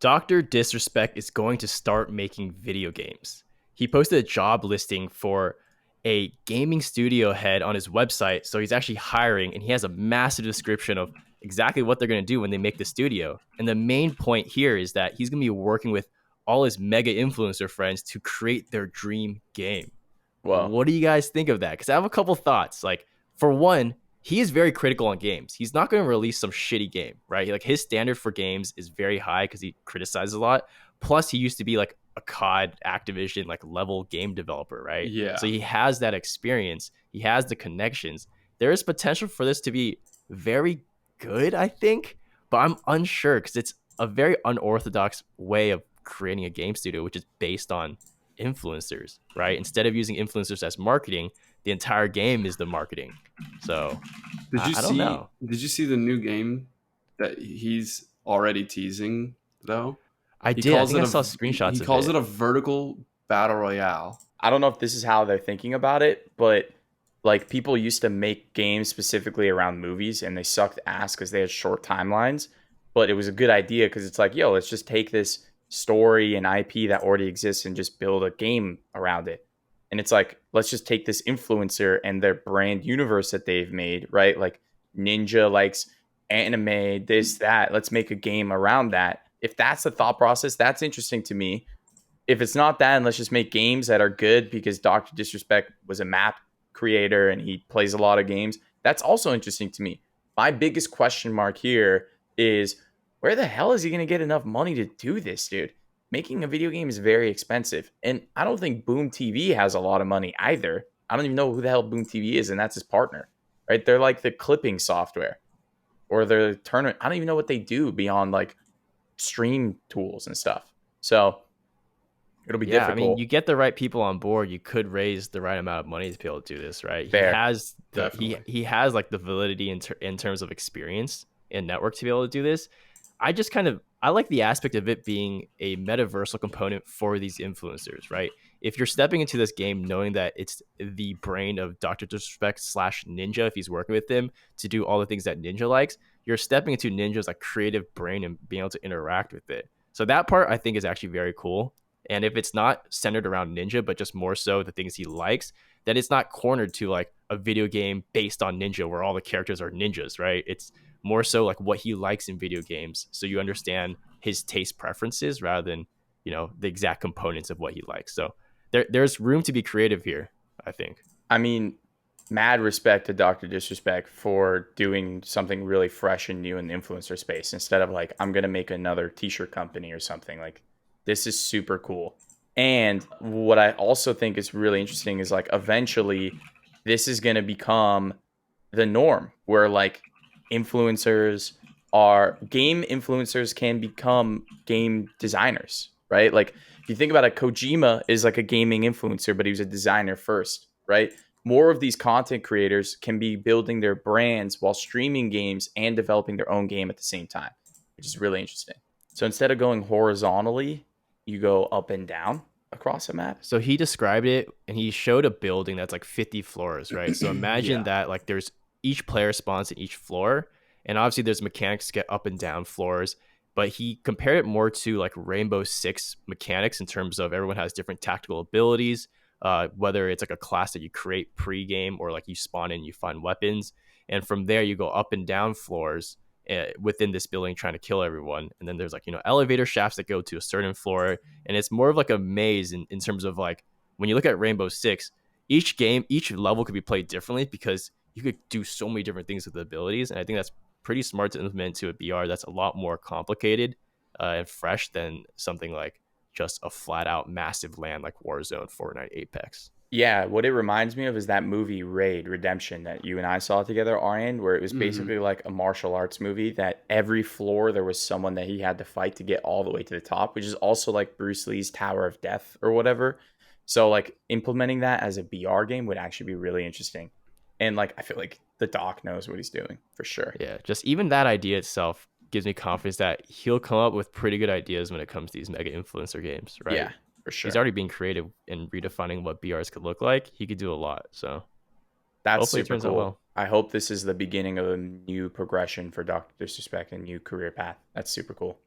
Dr. Disrespect is going to start making video games. He posted a job listing for a gaming studio head on his website. So he's actually hiring and he has a massive description of exactly what they're going to do when they make the studio. And the main point here is that he's going to be working with all his mega influencer friends to create their dream game. Well, What do you guys think of that? Because I have a couple thoughts. Like, for one, he is very critical on games. He's not going to release some shitty game, right? Like his standard for games is very high because he criticizes a lot. Plus, he used to be like a COD, Activision, like level game developer, right? yeah. So he has that experience. He has the connections. There is potential for this to be very good, I think, but I'm unsure because it's a very unorthodox way of creating a game studio, which is based on influencers, right? Instead of using influencers as marketing, the entire game is the marketing. So I don't know. Did you see the new game that he's already teasing though? I He did. I calls think it I a saw he screenshots of calls it. it a vertical battle royale. I don't know if this is how they're thinking about it, but like people used to make games specifically around movies and they sucked ass because they had short timelines. But it was a good idea because it's like, yo, let's just take this story and IP that already exists and just build a game around it. And it's like, let's just take this influencer and their brand universe that they've made, right? Like Ninja likes anime, this, that. Let's make a game around that. If that's the thought process, that's interesting to me. If it's not that, and let's just make games that are good because Dr. Disrespect was a map creator and he plays a lot of games, that's also interesting to me. My biggest question mark here is where the hell is he going to get enough money to do this, dude? Making a video game is very expensive. And I don't think Boom TV has a lot of money either. I don't even know who the hell Boom TV is, and that's his partner, right? They're like the clipping software or the tournament. I don't even know what they do beyond like stream tools and stuff. So it'll be Yeah, I mean, difficult. you get the right people on board, you could raise the right amount of money to be able to do this, right? He Fair. has the Definitely. he has like the validity in terms of experience and network to be able to do this. I just kind of I like the aspect of it being a metaversal component for these influencers, right? If you're stepping into this game knowing that it's the brain of Dr. Disrespect slash Ninja, if he's working with him to do all the things that Ninja likes, you're stepping into Ninja's like creative brain and being able to interact with it. So that part I think is actually very cool. And if it's not centered around Ninja, but just more so the things he likes, then it's not cornered to like a video game based on Ninja where all the characters are ninjas, right? It's more so like what he likes in video games. So you understand his taste preferences rather than, the exact components of what he likes. So there's room to be creative here, I think. I mean, mad respect to Dr. Disrespect for doing something really fresh and new in the influencer space instead of like, I'm going to make another t-shirt company or something. Like, this is super cool. And what I also think is really interesting is like, eventually, this is going to become the norm where like game influencers can become game designers, right? Like, if you think about it, Kojima is like a gaming influencer, but he was a designer first, right? More of these content creators can be building their brands while streaming games and developing their own game at the same time, which is really interesting. So instead of going horizontally, you go up and down across a map. So he described it and he showed a building that's like 50 floors, right? So imagine Yeah. that like there's each player spawns in each floor. And obviously there's mechanics to get up and down floors. But he compared it more to like Rainbow Six mechanics in terms of everyone has different tactical abilities, whether it's like a class that you create pre-game or like you spawn in, you find weapons. And from there you go up and down floors within this building trying to kill everyone. And then there's like, elevator shafts that go to a certain floor, and it's more of like a maze in terms of like when you look at Rainbow Six, each level could be played differently because you could do so many different things with the abilities, and I think that's pretty smart to implement to a BR that's a lot more complicated and fresh than something like just a flat out massive land like Warzone, Fortnite, Apex. Yeah, what it reminds me of is that movie Raid Redemption that you and I saw together, Aryan, where it was Hmm. basically like a martial arts movie that every floor there was someone that he had to fight to get all the way to the top, which is also like Bruce Lee's Tower of Death or whatever. So like implementing that as a BR game would actually be really interesting. And like I feel like the doc knows what he's doing for sure. Yeah, just even that idea itself gives me confidence that he'll come up with pretty good ideas when it comes to these mega influencer games, right? Yeah, for He's sure. already being creative in redefining what BRs could look like. He could do a lot. So That's hopefully it super turns out cool. well. I hope this is the beginning of a new progression for Dr. Disrespect and new career path. That's super cool.